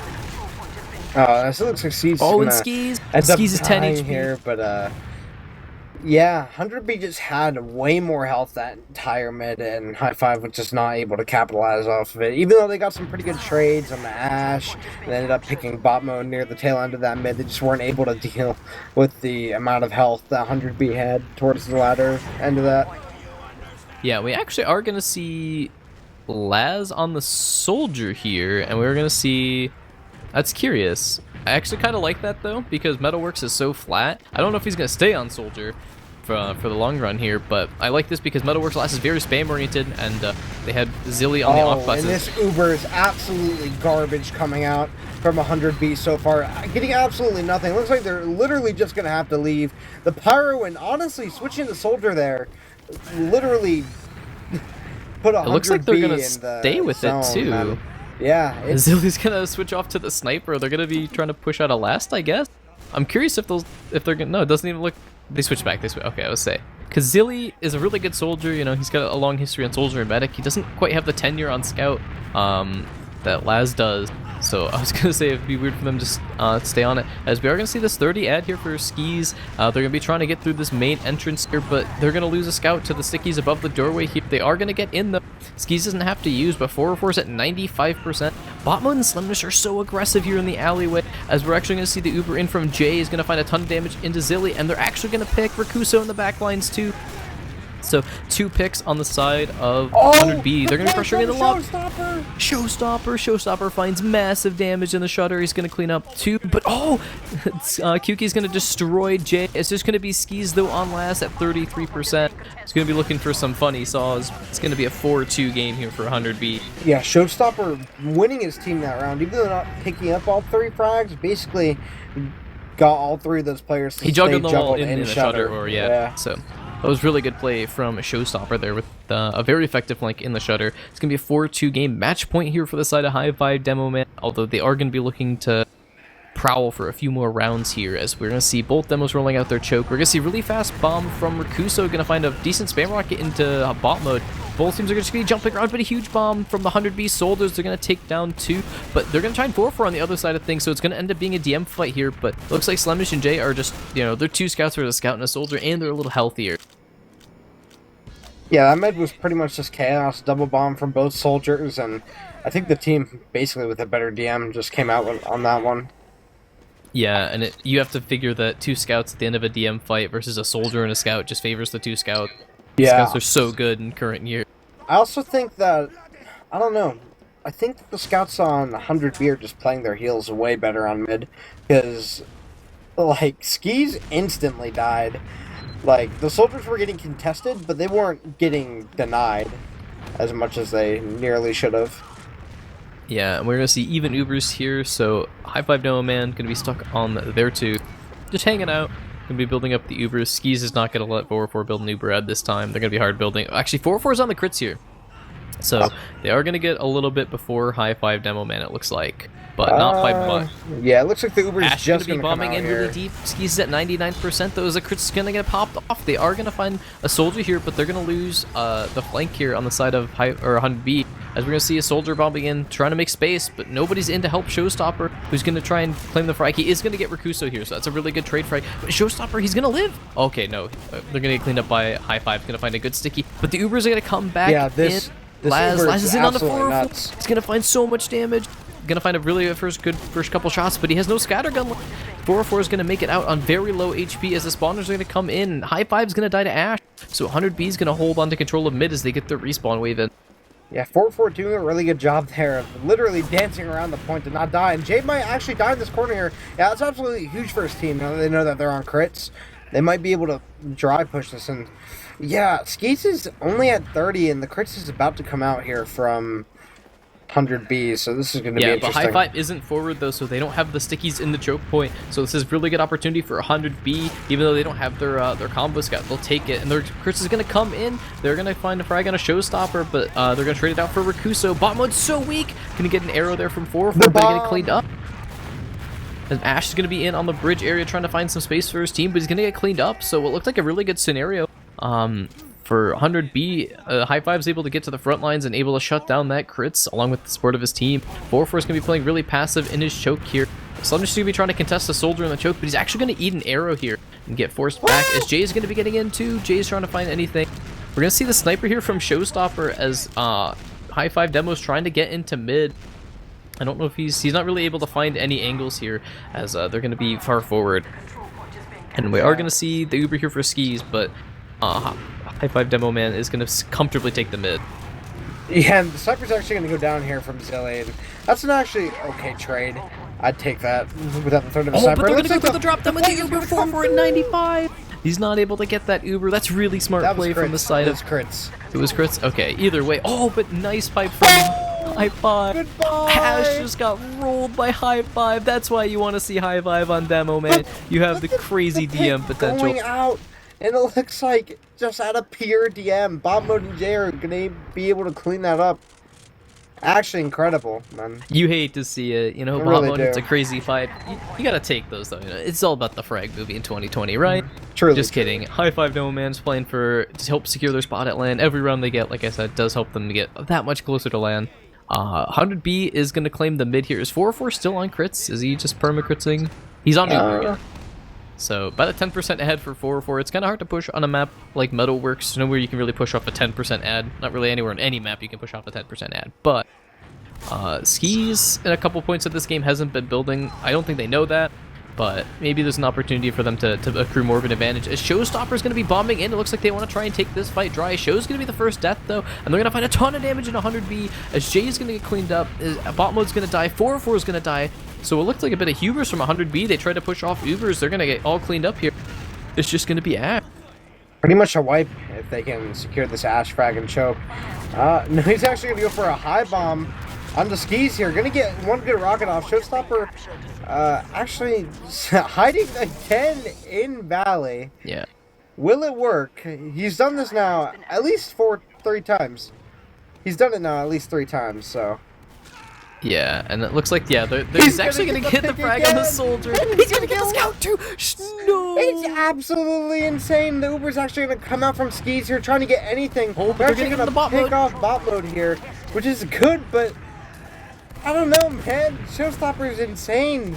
This looks like Skis. Oh, and Skis. Skis is 10 HP here, but yeah, 100B just had way more health that entire mid, and Highfive was just not able to capitalize off of it. Even though they got some pretty good trades on the Ash, and ended up picking bot mode near the tail end of that mid, they just weren't able to deal with the amount of health that 100B had towards the latter end of that. Yeah, we actually are going to see Laz on the soldier here, and we're going to see... That's curious. I actually kind of like that, though, because Metalworks is so flat. I don't know if he's going to stay on soldier for the long run here, but I like this because Metalworks Last is very spam-oriented, and they had Zilly on the off buses. And this Uber is absolutely garbage coming out from 100B so far. Getting absolutely nothing. Looks like they're literally just going to have to leave. The Pyro, and honestly, switching to soldier there, literally put 100B. It looks like they're going to stay with zone, it, too. Man. Yeah. Zilly's gonna switch off to the sniper. They're gonna be trying to push out a Last, I guess. I'm curious if they're gonna. No, it doesn't even look. They switch back. Okay, I would say, because Zilly is a really good soldier. You know, he's got a long history on soldier and medic. He doesn't quite have the tenure on scout that Laz does. So I was gonna say it'd be weird for them to stay on it. As we are gonna see this 30 ad here for Skis. They're gonna be trying to get through this main entrance here, but they're gonna lose a scout to the stickies above the doorway here. They are gonna get in though. Skis doesn't have to use, but 404's at 95%. Bot mode and Slemnish are so aggressive here in the alleyway, as we're actually gonna see the Uber in from Jay is gonna find a ton of damage into Zilly, and they're actually gonna pick Rakuso in the back lines too. So 2 picks on the side of 100B. They're going to be pressuring in the lock. Showstopper finds massive damage in the shutter. He's going to clean up 2. But Kuki's going to destroy Jay. It's just going to be Skis though on Last at 33%. It's going to be looking for some funny saws. It's going to be a 4-2 game here for 100B. Yeah, Showstopper winning his team that round, even though not picking up all 3 frags, basically got all 3 of those players. He juggled them all in the shutter, so... That was really good play from Showstopper there with a very effective flank in the shutter. It's going to be a 4-2 game. Match point here for the side of Highfive Demoman, although they are going to be looking to prowl for a few more rounds here, as we're going to see both demos rolling out their choke. We're going to see really fast bomb from Rakuso, going to find a decent spam rocket into bot mode. Both teams are just going to be jumping around, but a huge bomb from the 100B soldiers. They're going to take down 2, but they're going to try and 4-4 on the other side of things, so it's going to end up being a DM fight here, but it looks like Slemish and Jay are just, you know, they're 2 scouts for a scout and a soldier, and they're a little healthier. Yeah, that mid was pretty much just chaos, double bomb from both soldiers, and I think the team, basically with a better DM, just came out on that one. Yeah, and you have to figure that 2 scouts at the end of a DM fight versus a soldier and a scout just favors the 2 scouts. Yeah. Scouts are so good in current year. I also think that, I don't know, I think that the scouts on 100B are just playing their heals way better on mid, because, like, Skis instantly died. Like, the soldiers were getting contested, but they weren't getting denied as much as they nearly should have. Yeah, and we're going to see even Ubers here, so Highfive Demoman going to be stuck on their 2, just hanging out. Going to be building up the Ubers. Skis is not going to let 4-4 build an Uber ad this time. They're going to be hard building. Actually, 4-4 is on the crits here. So they are going to get a little bit before Highfive Demoman, it looks like. But not by much. Yeah, it looks like the Uber's Ash just going to be bombing in really deep. Skis is at 99%, though. As the crit's going to get popped off. They are going to find a soldier here, but they're going to lose the flank here on the side of 100B. As we're going to see a soldier bombing in, trying to make space, but nobody's in to help Showstopper, who's going to try and claim the frag. He is going to get Rakuso here, so that's a really good trade frag. But Showstopper, he's going to live. Okay, no. They're going to get cleaned up by Highfive. Going to find a good sticky. But the Ubers are going to come back in. This Laz is in on the 4-4. Nuts. He's going to find so much damage. Going to find a really good first couple shots, but he has no scattergun. 4-4 is going to make it out on very low HP as the spawners are going to come in. Highfive is going to die to Ash, so 100B is going to hold on to control of mid as they get their respawn wave in. Yeah, 4-4 doing a really good job there of literally dancing around the point to not die. And Jade might actually die in this corner here. Yeah, that's absolutely huge for his team. Now that they know that they're on crits, they might be able to dry push this. And yeah, Skeets is only at 30, and the crits is about to come out here from 100B, so this is going to be interesting. Yeah, but Highfive isn't forward, though, so they don't have the stickies in the choke point, so this is really good opportunity for 100B, even though they don't have their combo scout. They'll take it, and their Chris is going to come in. They're going to find a frag on a Showstopper, but they're going to trade it out for Rakuso. Bot mode's so weak. Going to get an arrow there from 4-4, but get it cleaned up. And Ash is going to be in on the bridge area trying to find some space for his team, but he's going to get cleaned up, so it looked like a really good scenario. For 100B, Highfive is able to get to the front lines and able to shut down that crits along with the support of his team. 4-4 is going to be playing really passive in his choke here. Slum's just going to be trying to contest the soldier in the choke, but he's actually going to eat an arrow here and get forced back as Jay is going to be getting in too. Jay's trying to find anything. We're going to see the sniper here from Showstopper as Highfive Demo's trying to get into mid. I don't know if he's not really able to find any angles here as they're going to be far forward. And we are going to see the Uber here for Skis, but Highfive Demoman is going to comfortably take the mid. Yeah, and the sniper's actually going to go down here from Zillion. That's an actually okay trade. I'd take that without the third of a sniper. But they're going to go for the drop down with the Uber 4-4 at 95. He's not able to get that Uber. That's really smart play from the side of... crits. It was crits? Okay, either way. Oh, but nice pipe from Highfive. Goodbye. Ash just got rolled by Highfive. That's why you want to see Highfive on Demoman. You have the crazy DM potential. Going out. And it looks like just at a pure DM, Bob Mode and Jay are going to be able to clean that up. Actually incredible, man. You hate to see it. You know, Bob Mode, it's a crazy fight. You got to take those, though. You know, it's all about the frag movie in 2020, right? Truly. Just kidding. Highfive Demoman's playing to help secure their spot at land. Every round they get, like I said, does help them to get that much closer to land. 100B is going to claim the mid here. Is 4-4 still on crits? Is he just perma-critsing? He's on Uber again. So about a 10% ahead for 4-4. It's kind of hard to push on a map like Metalworks. Nowhere you can really push off a 10% ad. Not really anywhere on any map you can push off a 10% ad. But Skis in a couple points of this game hasn't been building. I don't think they know that. But maybe there's an opportunity for them to accrue more of an advantage. As Showstopper is going to be bombing in, it looks like they want to try and take this fight dry. Show's going to be the first death, though, and they're going to find a ton of damage in 100B. As Jay is going to get cleaned up, Bot Mode's going to die, 4-4 is going to die. So it looks like a bit of hubris from 100B. They tried to push off Ubers. They're going to get all cleaned up here. It's just going to be Ash. Pretty much a wipe if they can secure this Ash frag and choke. No, he's actually going to go for a high bomb on the Skis here. Going to get one good rocket off. Showstopper actually hiding again in Valley. Yeah. Will it work? He's done this now at least three times. He's done it now at least 3 times, so. Yeah, and it looks like, yeah, he's actually going to get the frag on the soldier. He's going to get the scout too. No. It's absolutely insane. The Uber's actually going to come out from skis here trying to get anything. Oh, but they're they're actually getting going to pick mode. off bot mode here, which is good, but I don't know, man. Showstopper is insane.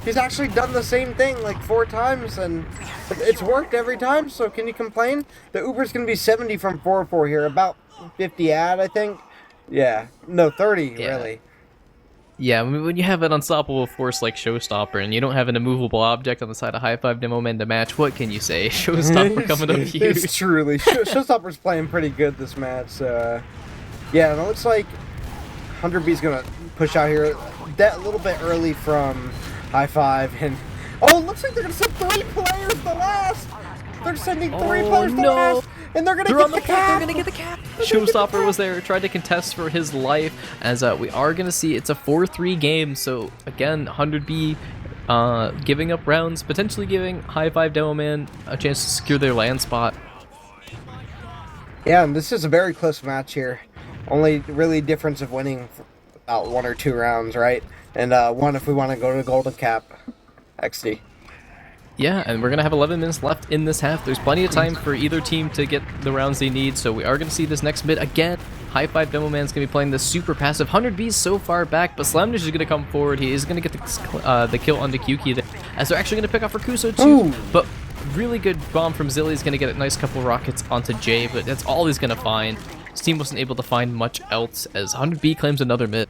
He's actually done the same thing like 4 times, and it's worked every time, so can you complain? The Uber's going to be 70 from 4-4 here, about 50 ad, I think. Yeah, no, 30, yeah. really. Yeah, I mean, when you have an unstoppable force like Showstopper and you don't have an immovable object on the side of Highfive Demoman to match, what can you say? Showstopper coming up huge. It's truly. Showstopper's playing pretty good this match. Yeah, and it looks like 100B's going to push out here that little bit early from Highfive. And oh, it looks like they're going to send 3 players the last. They're sending 3 players the last. And they're gonna get the cap. They're gonna get the cap. Showstopper was there, tried to contest for his life, as we are gonna see it's a 4-3 game. So again, 100B giving up rounds, potentially giving Highfive Demoman a chance to secure their land spot. Yeah, and this is a very close match here. Only really difference of winning about 1 or 2 rounds, right? And 1 if we want to go to golden cap. XD. Yeah, and we're going to have 11 minutes left in this half. There's plenty of time for either team to get the rounds they need, so we are going to see this next mid again. Highfive Demoman's going to be playing the super passive. 100B's so far back, but Slamdish is going to come forward. He is going to get the kill onto Kyuki there, as they're actually going to pick off Rakuso too. Ooh. But really good bomb from Zilly is going to get a nice couple rockets onto Jay, but that's all he's going to find. His team wasn't able to find much else, as 100B claims another mid.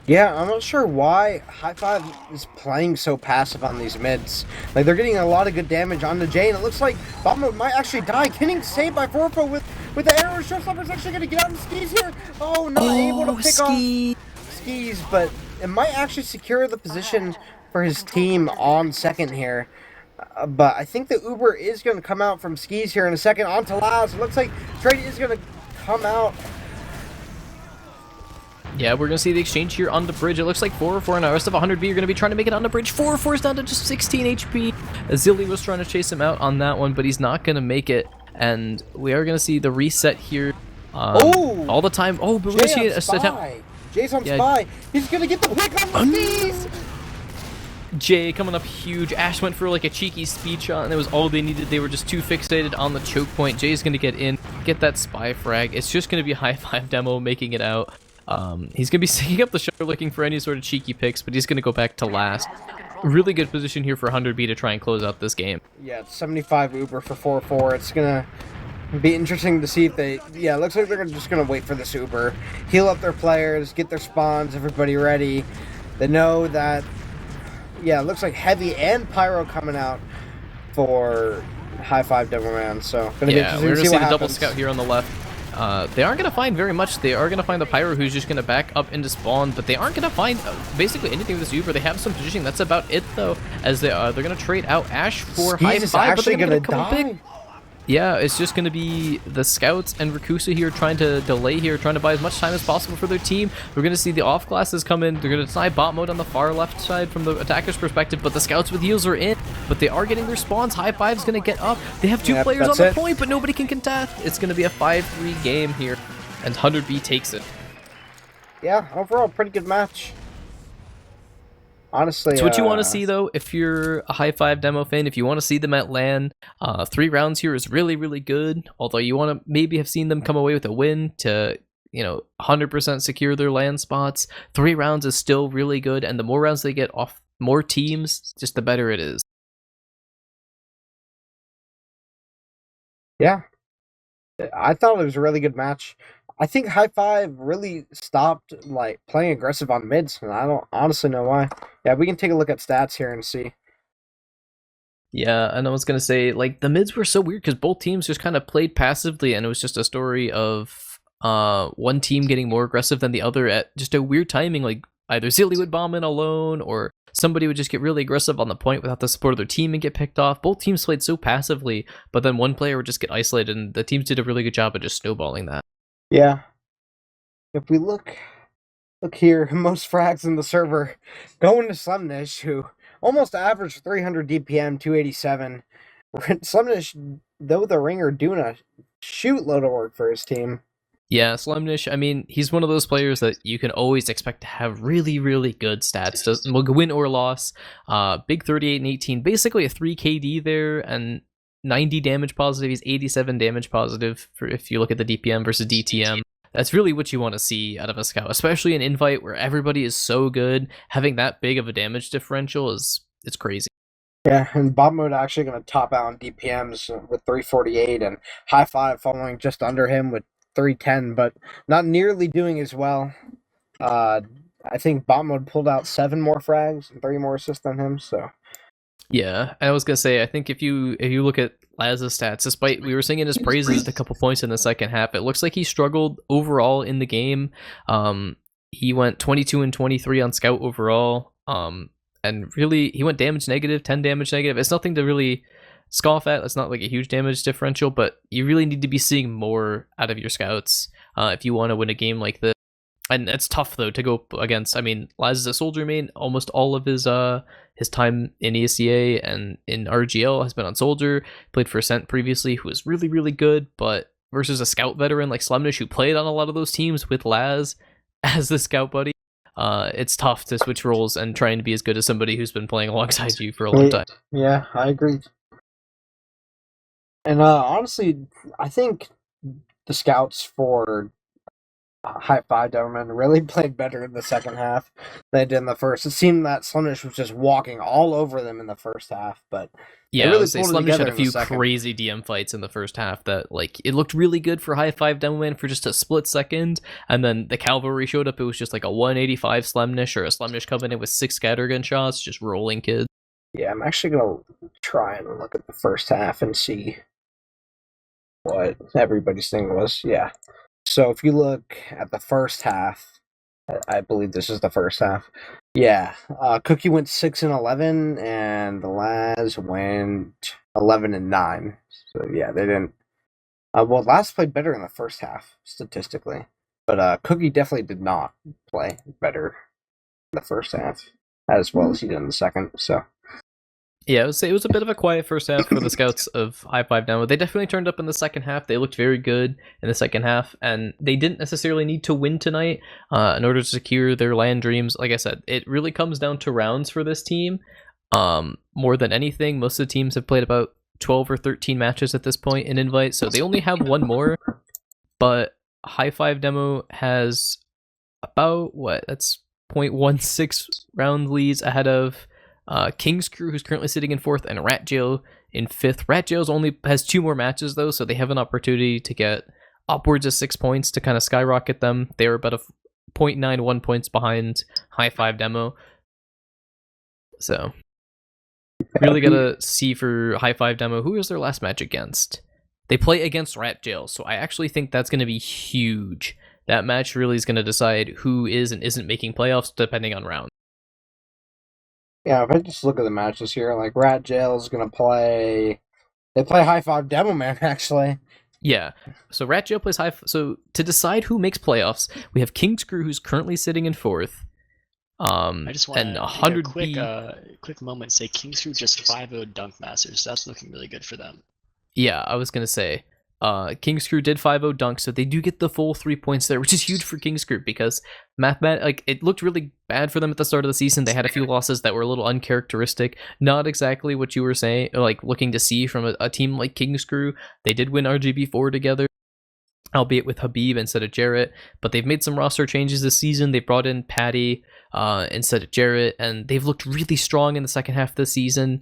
Yeah, I'm not sure why Highfive is playing so passive on these mids. Like, they're getting a lot of good damage onto Jay, and it looks like bot mode might actually die. Getting saved by Forfo with the arrow. Showstopper's actually going to get out in skis here. Oh, not able to pick off skis, but it might actually secure the position for his team on second here. But I think the Uber is going to come out from skis here in a second onto Laz. It looks like Trade is going to come out. Yeah, we're going to see the exchange here on the bridge. It looks like 4-4 and the rest of 100B are going to be trying to make it on the bridge. 4-4's down to just 16 HP. Zilly was trying to chase him out on that one, but he's not going to make it. And we are going to see the reset here all the time. Oh, but we're going to see it. Jay's on Spy. He's going to get the pick on the skis. Jay coming up huge. Ash went for like a cheeky speed shot, and it was all they needed. They were just too fixated on the choke point. Jay's going to get in, get that Spy frag. It's just going to be Highfive Demo making it out. He's going to be sticking up the shoulder looking for any sort of cheeky picks, but he's going to go back to last. Really good position here for 100B to try and close out this game. Yeah, it's 75 Uber for 4-4. It's going to be interesting to see if they... Yeah, it looks like they're just going to wait for this Uber. Heal up their players, get their spawns, everybody ready. They know that... Yeah, it looks like Heavy and Pyro coming out for Highfive Demoman, so... We're going to see the double scout here on the left. They aren't going to find very much. They are going to find the Pyro, who's just going to back up into spawn, but they aren't going to find basically anything with this Uber. They have some positioning. That's about it, though, as they're going to trade out Ash for Highfive, but they're going to die. Yeah, it's just going to be the scouts and Rakusa here trying to delay here, trying to buy as much time as possible for their team. We're going to see the off classes come in. They're going to deny bot mode on the far left side from the attacker's perspective, but the scouts with heals are in, but they are getting their spawns. Highfive's going to get up. They have 2 players on the point, but nobody can contest. It's going to be a 5-3 game here, and 100B takes it. Yeah, overall, pretty good match. Honestly, so what you want to see, though, if you're a Highfive Demo fan, if you want to see them at LAN, 3 rounds here is really, really good. Although you want to maybe have seen them come away with a win to, 100% secure their LAN spots. 3 rounds is still really good, and the more rounds they get off more teams, just the better it is. Yeah, I thought it was a really good match. I think Highfive really stopped playing aggressive on mids, and I don't honestly know why. Yeah, we can take a look at stats here and see. Yeah, and I was gonna say, the mids were so weird because both teams just kind of played passively, and it was just a story of one team getting more aggressive than the other at just a weird timing. Like either Zilly would bomb in alone, or somebody would just get really aggressive on the point without the support of their team and get picked off. Both teams played so passively, but then one player would just get isolated, and the teams did a really good job of just snowballing that. Yeah. If we look here, most frags in the server going to Slemnish, who almost averaged 300 DPM, 287. Slemnish, though the ringer, doing a shoot load of work for his team. Yeah, Slemnish, I mean, he's one of those players that you can always expect to have really, really good stats. Doesn't will win or loss. Big 38 and 18, basically a 3 KD there, and 90 damage positive. He's 87 damage positive for if you look at the DPM versus DTM. That's really what you want to see out of a scout, especially an invite where everybody is so good. Having that big of a damage differential it's crazy. Yeah, and Bob Mode actually going to top out on DPMs with 348, and Highfive following just under him with 310, but not nearly doing as well. I think Bob Mode pulled out 7 more frags and 3 more assists than him, so. Yeah, I was gonna say, I think if you look at Laz's stats, despite we were singing his praises a couple points in the second half, it looks like he struggled overall in the game. He went 22 and 23 on scout overall. And really, he went damage negative, 10 damage negative. It's nothing to really scoff at. It's not like a huge damage differential, but you really need to be seeing more out of your scouts if you want to win a game like this. And it's tough though to go up against. I mean, Laz is a soldier main. Almost all of his time in ESEA and in RGL has been on soldier. Played for Ascent previously, who was really, really good, but versus a scout veteran like Slemnish, who played on a lot of those teams with Laz as the scout buddy. It's tough to switch roles and trying to be as good as somebody who's been playing alongside you for a long time. Yeah, I agree. And honestly, I think the scouts for Highfive Demoman really played better in the second half than they did in the first. It seemed that Slemnish was just walking all over them in the first half, but yeah, really Slemnish had a few crazy DM fights in the first half that, like, it looked really good for Highfive Demoman for just a split second, and then the cavalry showed up. It was just like a 185 Slemnish or a Slemnish coming in with 6 scattergun shots, just rolling kids. Yeah, I'm actually gonna try and look at the first half and see what everybody's thing was. Yeah. So if you look at the first half, I believe this is the first half. Yeah, Cookie went 6 and 11, and the Laz went 11 and 9. So yeah, they didn't. Well, Laz played better in the first half statistically, but Cookie definitely did not play better in the first half as well as he did in the second. So. Yeah, I would say it was a bit of a quiet first half for the scouts of Highfive Demo. They definitely turned up in the second half. They looked very good in the second half, and they didn't necessarily need to win tonight in order to secure their LAN dreams. Like I said, it really comes down to rounds for this team more than anything. Most of the teams have played about 12 or 13 matches at this point in Invite, so they only have one more. But Highfive Demo has about, that's 0.16 round leads ahead of King's Crew, who's currently sitting in 4th, and Rat Jail in 5th. Rat Jail's only has 2 more matches though, so they have an opportunity to get upwards of 6 points to kind of skyrocket them. They're about a 0.91 points behind Highfive Demo. So really gotta see for Highfive Demo, who is their last match against? They play against Rat Jail, so I actually think that's going to be huge. That match really is going to decide who is and isn't making playoffs depending on round. Yeah, if I just look at the matches here, like Rat Jail is gonna play. They play Highfive Demoman actually. Yeah, so Rat Jail plays So to decide who makes playoffs, we have King's Crew, who's currently sitting in 4th. I just want to take a quick moment. Say King's Crew just 5-0 Dunk Masters. So that's looking really good for them. Yeah, I was gonna say. King's Crew did 5-0 dunk, so they do get the full 3 points there, which is huge for King's Crew because it looked really bad for them at the start of the season. They had a few losses that were a little uncharacteristic, not exactly what you were saying, like looking to see from a team like King's Crew. They did win RGB4 together, albeit with Habib instead of Jarrett, but they've made some roster changes this season. They brought in Patty instead of Jarrett, and they've looked really strong in the second half of the season.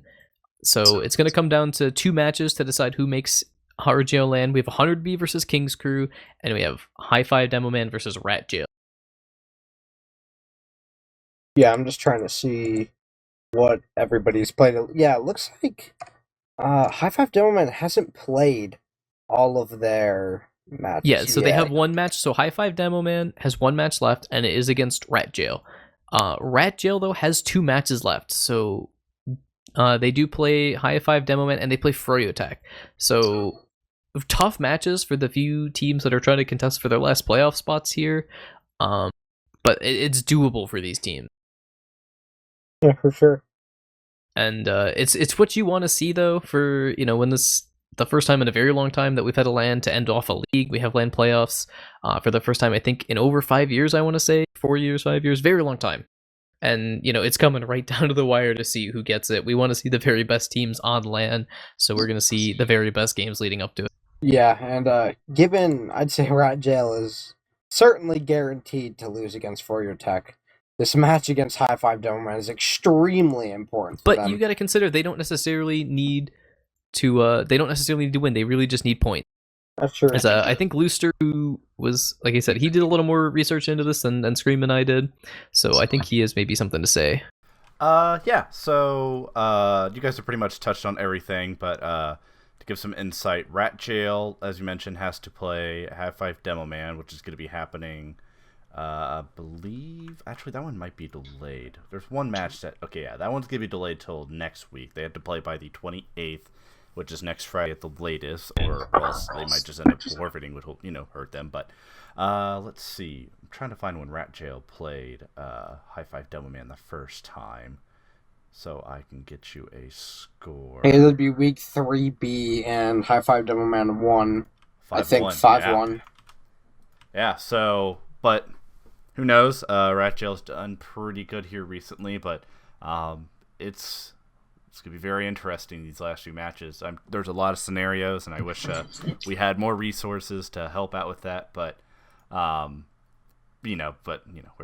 So it's going to come down to 2 matches to decide who makes RGL LAN. We have 100B versus King's Crew, and we have Highfive Demoman versus Rat Jail. Yeah, I'm just trying to see what everybody's played. Yeah, it looks like Highfive Demoman hasn't played all of their matches. Yeah, so they have 1 match. So Highfive Demoman has 1 match left, and it is against Rat Jail. Rat Jail, though, has 2 matches left, so they do play Highfive Demoman, and they play Froyo Attack. So tough matches for the few teams that are trying to contest for their last playoff spots here, but it's doable for these teams. Yeah, for sure. And it's what you want to see though for when this the first time in a very long time that we've had a LAN to end off a league. We have LAN playoffs for the first time, I think, in over 5 years, I want to say. 4 years, 5 years, very long time. And, it's coming right down to the wire to see who gets it. We want to see the very best teams on LAN, so we're going to see the very best games leading up to it. Yeah, and given, I'd say RGL is certainly guaranteed to lose against FrickMyNick. This match against Highfive Demoman is extremely important for them. But you got to consider they don't necessarily need to win. They really just need points. That's true. As I think Looster, who was, like I said, he did a little more research into this than Scream and I did, so I think he has maybe something to say. Yeah. So you guys have pretty much touched on everything, but to give some insight, RGL, as you mentioned, has to play Highfive Demoman, which is going to be happening. I believe actually that one might be delayed. There's one match that that one's going to be delayed till next week. They have to play by the 28th. Which is next Friday at the latest, or else they might just end up forfeiting, which will, hurt them. But let's see. I'm trying to find when RGL played Highfive Demoman the first time, so I can get you a score. It would be week 3B, and Highfive Demoman won. I think 5-1. Yeah. So, but who knows? RGL's done pretty good here recently, but it's going to be very interesting these last few matches. There's a lot of scenarios, and I wish we had more resources to help out with that. But, we're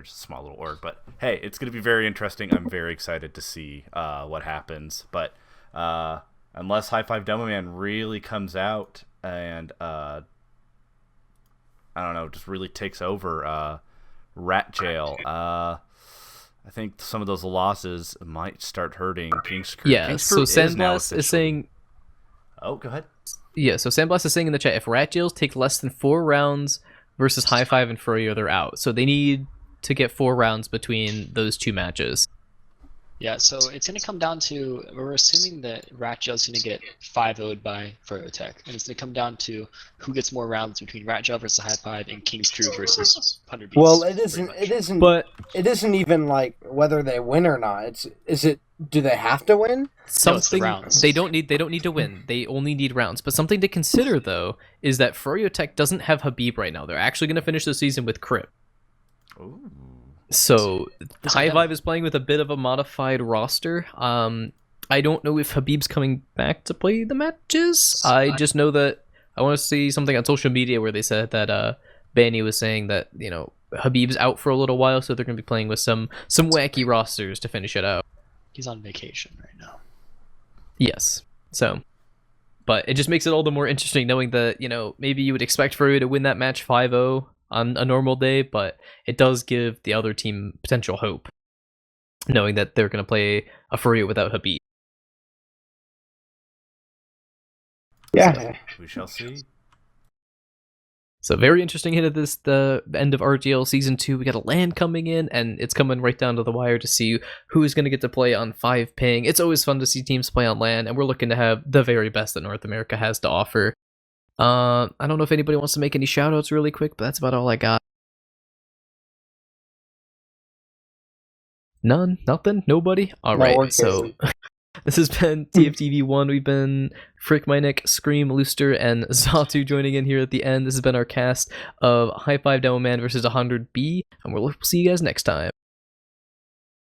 just a small little org. But hey, it's going to be very interesting. I'm very excited to see what happens. But unless Highfive Demoman really comes out and just really takes over RGL. I think some of those losses might start hurting King's Crew. Yeah, King's so Crew Sandblast is saying... Oh, go ahead. Yeah, so Sandblast is saying in the chat, if RGL take less than 4 rounds versus Highfive and Furrier, they're out. So they need to get 4 rounds between those 2 matches. Yeah, so it's going to come down to, we're assuming that RGL is going to get 5-0'd by FrickMyNick, and it's going to come down to who gets more rounds between RGL versus Highfive and King's Crew versus 100 Beats. Well, it isn't even like whether they win or not. Do they have to win? Something no, it's the rounds. They don't need to win. They only need rounds. But something to consider though is that FrickMyNick doesn't have Habib right now. They're actually going to finish the season with Crip. Ooh. So Highfive is playing with a bit of a modified roster. I don't know if Habib's coming back to play the matches. I just know that I want to see something on social media where they said that Benny was saying that Habib's out for a little while, so they're going to be playing with some wacky rosters to finish it out. He's on vacation right now. Yes. So, but it just makes it all the more interesting knowing that maybe you would expect Furrier to win that match 5-0. On a normal day, but it does give the other team potential hope, knowing that they're going to play a Furrier without Habib. Yeah, so, we shall see. So very interesting hit at the end of RGL Season 2. We got a LAN coming in, and it's coming right down to the wire to see who's going to get to play on 5-ping. It's always fun to see teams play on LAN, and we're looking to have the very best that North America has to offer. I don't know if anybody wants to make any shoutouts really quick, but that's about all I got. None? Nothing? Nobody? Alright, so this has been TFTV1. We've been FrickMyNick, Scream, Looster, and Zatu joining in here at the end. This has been our cast of Highfive Demoman versus 100B, and we'll see you guys next time.